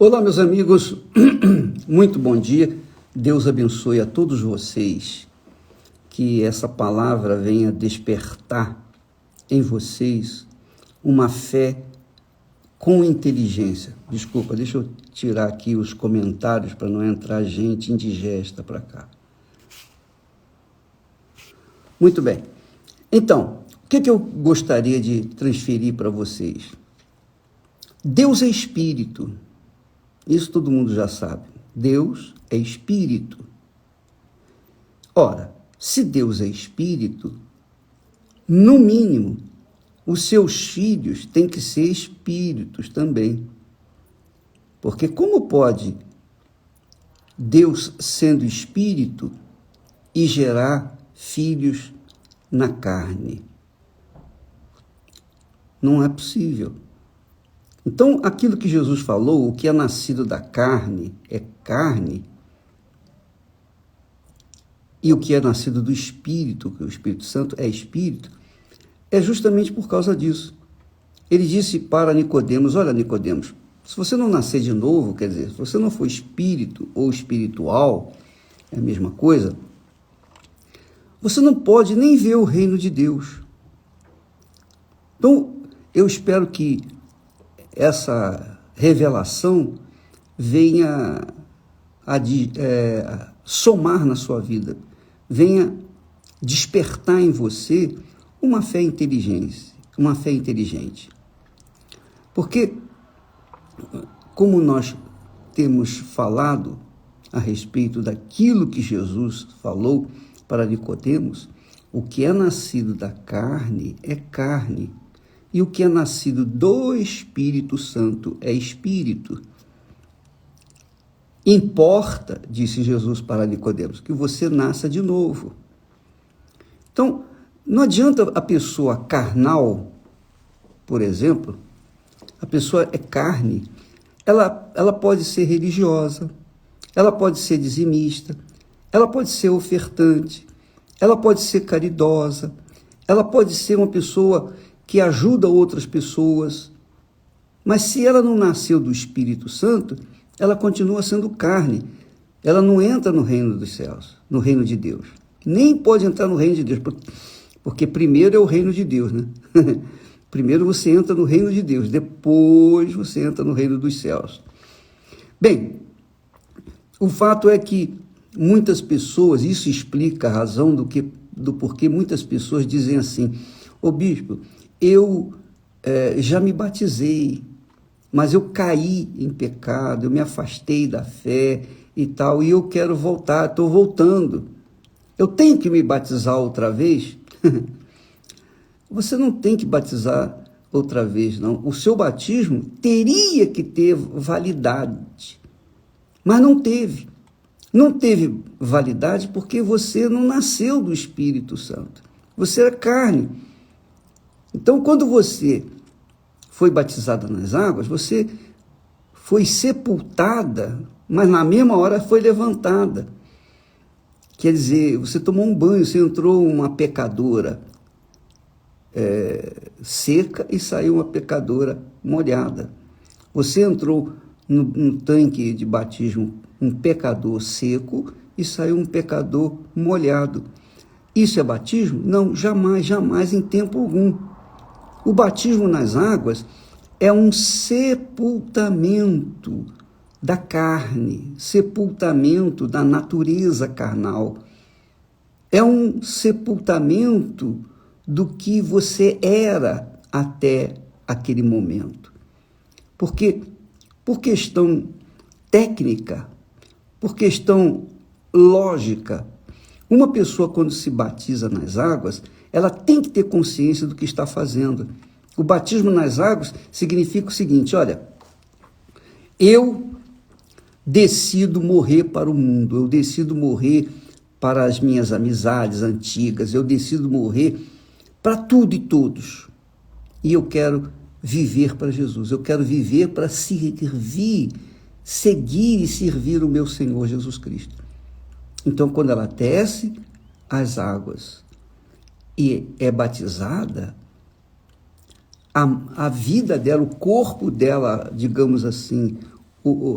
Olá, meus amigos, muito bom dia. Deus abençoe a todos vocês. Que essa palavra venha despertar em vocês uma fé com inteligência. Desculpa, deixa eu tirar aqui os comentários para não entrar gente indigesta para cá. Muito bem. Então, o que eu gostaria de transferir para vocês? Deus é espírito. Isso todo mundo já sabe. Deus é espírito. Ora, se Deus é espírito, no mínimo, os seus filhos têm que ser espíritos também. Porque como pode Deus, sendo espírito, e gerar filhos na carne? Não é possível. Então, aquilo que Jesus falou, o que é nascido da carne é carne, e o que é nascido do Espírito, que o Espírito Santo é Espírito, é justamente por causa disso. Ele disse para Nicodemos: olha, Nicodemos, se você não nascer de novo, quer dizer, se você não for espírito ou espiritual, é a mesma coisa, você não pode nem ver o reino de Deus. Então, eu espero que essa revelação venha a somar na sua vida, venha despertar em você uma fé inteligente, Porque, como nós temos falado a respeito daquilo que Jesus falou para Nicodemos, o que é nascido da carne é carne, e o que é nascido do Espírito Santo é espírito. Importa, disse Jesus para Nicodemos, que você nasça de novo. Então, não adianta a pessoa carnal, por exemplo, a pessoa é carne, ela pode ser religiosa, ela pode ser dizimista, ela pode ser ofertante, ela pode ser caridosa, ela pode ser uma pessoa que ajuda outras pessoas, mas se ela não nasceu do Espírito Santo, ela continua sendo carne, ela não entra no reino dos céus, no reino de Deus, nem pode entrar no reino de Deus, porque primeiro é o reino de Deus, né? Primeiro você entra no reino de Deus, depois você entra no reino dos céus. Bem, o fato é que muitas pessoas, isso explica a razão do porquê muitas pessoas dizem assim: ô bispo, eu já me batizei, mas eu caí em pecado, eu me afastei da fé e tal, e eu quero voltar, estou voltando. Eu tenho que me batizar outra vez? Você não tem que batizar outra vez, não. O seu batismo teria que ter validade, mas não teve. Não teve validade porque você não nasceu do Espírito Santo. Você é carne. Então, quando você foi batizada nas águas, você foi sepultada, mas na mesma hora foi levantada. Quer dizer, você tomou um banho, você entrou uma pecadora seca e saiu uma pecadora molhada. Você entrou no tanque de batismo um pecador seco e saiu um pecador molhado. Isso é batismo? Não, jamais, jamais, em tempo algum. O batismo nas águas é um sepultamento da carne, sepultamento da natureza carnal. É um sepultamento do que você era até aquele momento. Porque, por questão técnica, por questão lógica, uma pessoa, quando se batiza nas águas, ela tem que ter consciência do que está fazendo. O batismo nas águas significa o seguinte: olha, eu decido morrer para o mundo, eu decido morrer para as minhas amizades antigas, eu decido morrer para tudo e todos. E eu quero viver para Jesus, eu quero viver para seguir e servir o meu Senhor Jesus Cristo. Então, quando ela desce as águas e é batizada, a vida dela, o corpo dela, digamos assim,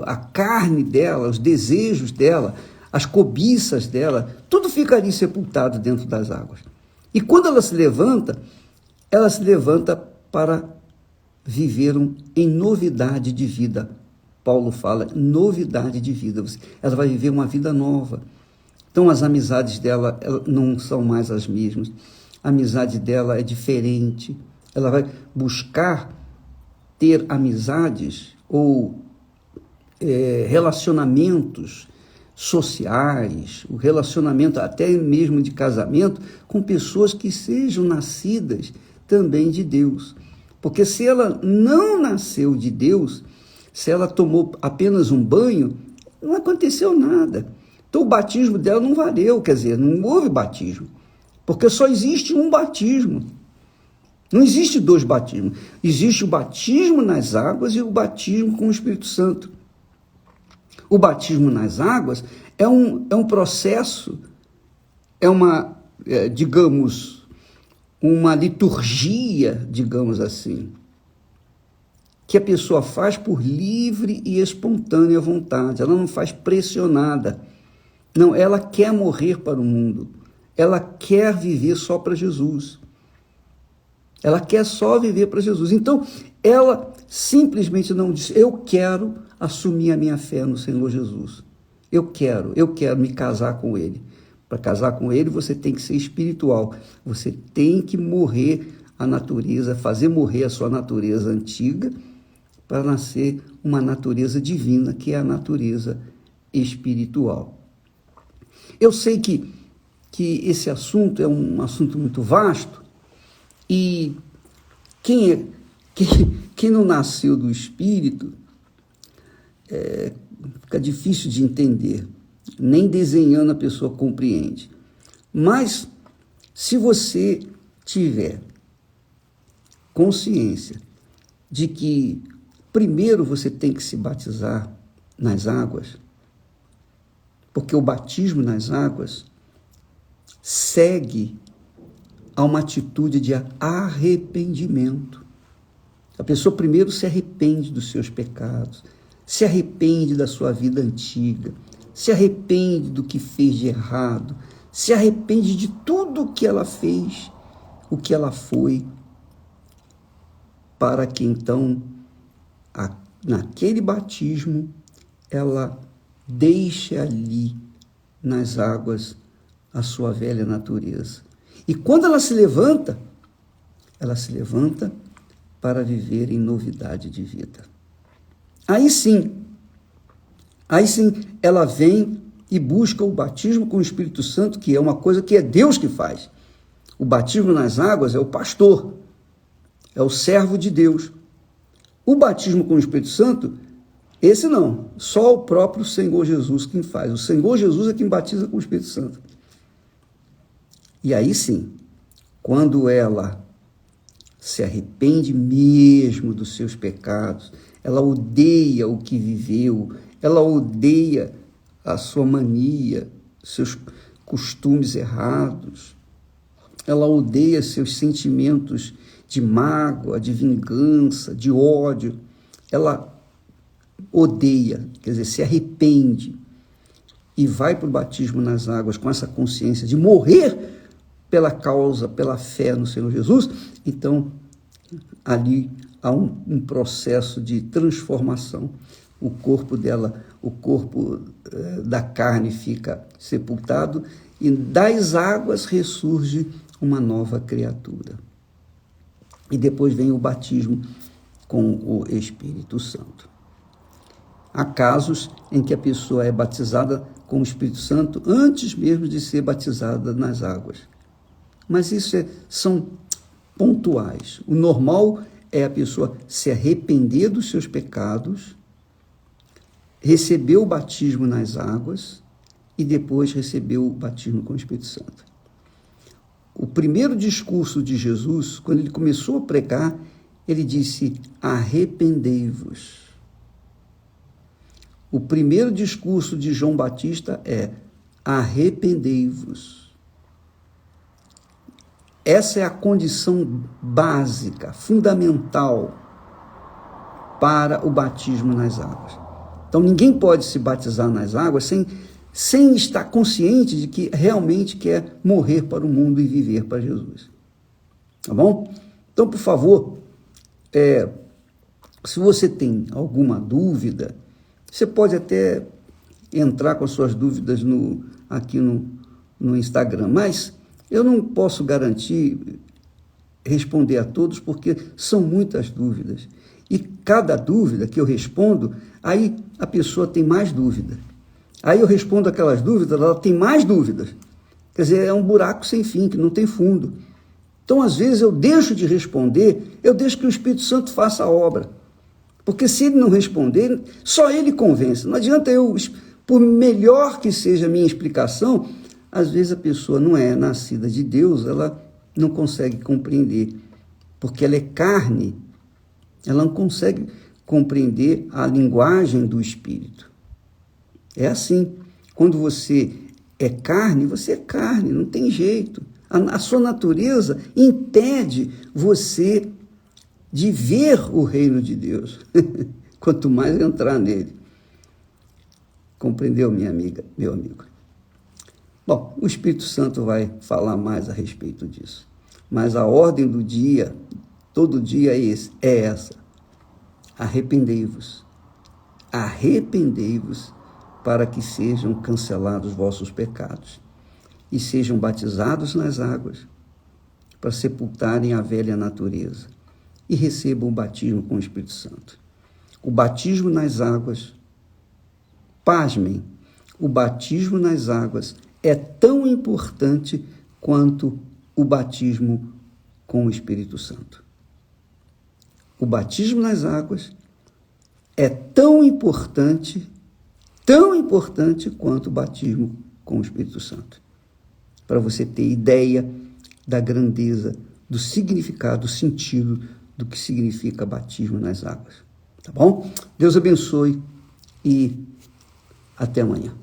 a carne dela, os desejos dela, as cobiças dela, tudo fica ali sepultado dentro das águas. E quando ela se levanta para viver em novidade de vida. Paulo fala novidade de vida. Ela vai viver uma vida nova. Então as amizades dela não são mais as mesmas. A amizade dela é diferente. Ela vai buscar ter amizades ou relacionamentos sociais, o relacionamento até mesmo de casamento, com pessoas que sejam nascidas também de Deus. Porque se ela não nasceu de Deus, se ela tomou apenas um banho, não aconteceu nada. Então o batismo dela não valeu, quer dizer, não houve batismo. Porque só existe um batismo. Não existe dois batismos. Existe o batismo nas águas e o batismo com o Espírito Santo. O batismo nas águas é um processo, digamos, uma liturgia, digamos assim, que a pessoa faz por livre e espontânea vontade. Ela não faz pressionada. Não, ela quer morrer para o mundo. Ela quer viver só para Jesus. Ela quer só viver para Jesus. Então, ela simplesmente não diz, eu quero assumir a minha fé no Senhor Jesus. Eu quero me casar com Ele. Para casar com Ele, você tem que ser espiritual. Você tem que morrer a natureza, fazer morrer a sua natureza antiga, para nascer uma natureza divina, que é a natureza espiritual. Eu sei que esse assunto é um assunto muito vasto, e quem não nasceu do Espírito, fica difícil de entender, nem desenhando a pessoa compreende. Mas, se você tiver consciência de que primeiro você tem que se batizar nas águas, porque o batismo nas águas segue a uma atitude de arrependimento. A pessoa primeiro se arrepende dos seus pecados, se arrepende da sua vida antiga, se arrepende do que fez de errado, se arrepende de tudo o que ela fez, o que ela foi, para que então, naquele batismo, ela deixe ali nas águas a sua velha natureza. E quando ela se levanta para viver em novidade de vida. Aí sim, ela vem e busca o batismo com o Espírito Santo, que é uma coisa que é Deus que faz. O batismo nas águas é o pastor, é o servo de Deus. O batismo com o Espírito Santo, esse não, só o próprio Senhor Jesus quem faz. O Senhor Jesus é quem batiza com o Espírito Santo. E aí sim, quando ela se arrepende mesmo dos seus pecados, ela odeia o que viveu, ela odeia a sua mania, seus costumes errados, ela odeia seus sentimentos de mágoa, de vingança, de ódio, ela odeia, quer dizer, se arrepende e vai para o batismo nas águas com essa consciência de morrer pela causa, pela fé no Senhor Jesus, então ali há um processo de transformação. O corpo dela, o corpo da carne fica sepultado e das águas ressurge uma nova criatura. E depois vem o batismo com o Espírito Santo. Há casos em que a pessoa é batizada com o Espírito Santo antes mesmo de ser batizada nas águas. Mas isso são pontuais. O normal é a pessoa se arrepender dos seus pecados, receber o batismo nas águas e depois receber o batismo com o Espírito Santo. O primeiro discurso de Jesus, quando ele começou a pregar, ele disse, arrependei-vos. O primeiro discurso de João Batista é, arrependei-vos. Essa é a condição básica, fundamental para o batismo nas águas. Então, ninguém pode se batizar nas águas sem estar consciente de que realmente quer morrer para o mundo e viver para Jesus. Tá bom? Então, por favor, se você tem alguma dúvida, você pode até entrar com as suas dúvidas aqui no Instagram, mas eu não posso garantir responder a todos, porque são muitas dúvidas. E cada dúvida que eu respondo, aí a pessoa tem mais dúvida. Aí eu respondo aquelas dúvidas, ela tem mais dúvidas. Quer dizer, é um buraco sem fim, que não tem fundo. Então, às vezes, eu deixo de responder, eu deixo que o Espírito Santo faça a obra. Porque se ele não responder, só ele convence. Não adianta eu, por melhor que seja a minha explicação, às vezes a pessoa não é nascida de Deus, ela não consegue compreender, porque ela é carne, ela não consegue compreender a linguagem do Espírito. É assim, quando você é carne, não tem jeito. A sua natureza impede você de ver o reino de Deus, quanto mais entrar nele. Compreendeu, minha amiga, meu amigo? Bom, o Espírito Santo vai falar mais a respeito disso. Mas a ordem do dia, todo dia é essa. Arrependei-vos. Arrependei-vos para que sejam cancelados vossos pecados e sejam batizados nas águas para sepultarem a velha natureza e recebam o batismo com o Espírito Santo. O batismo nas águas, pasmem, o batismo nas águas é tão importante quanto o batismo com o Espírito Santo. O batismo nas águas é tão importante quanto o batismo com o Espírito Santo. Para você ter ideia da grandeza, do significado, do sentido do que significa batismo nas águas. Tá bom? Deus abençoe e até amanhã.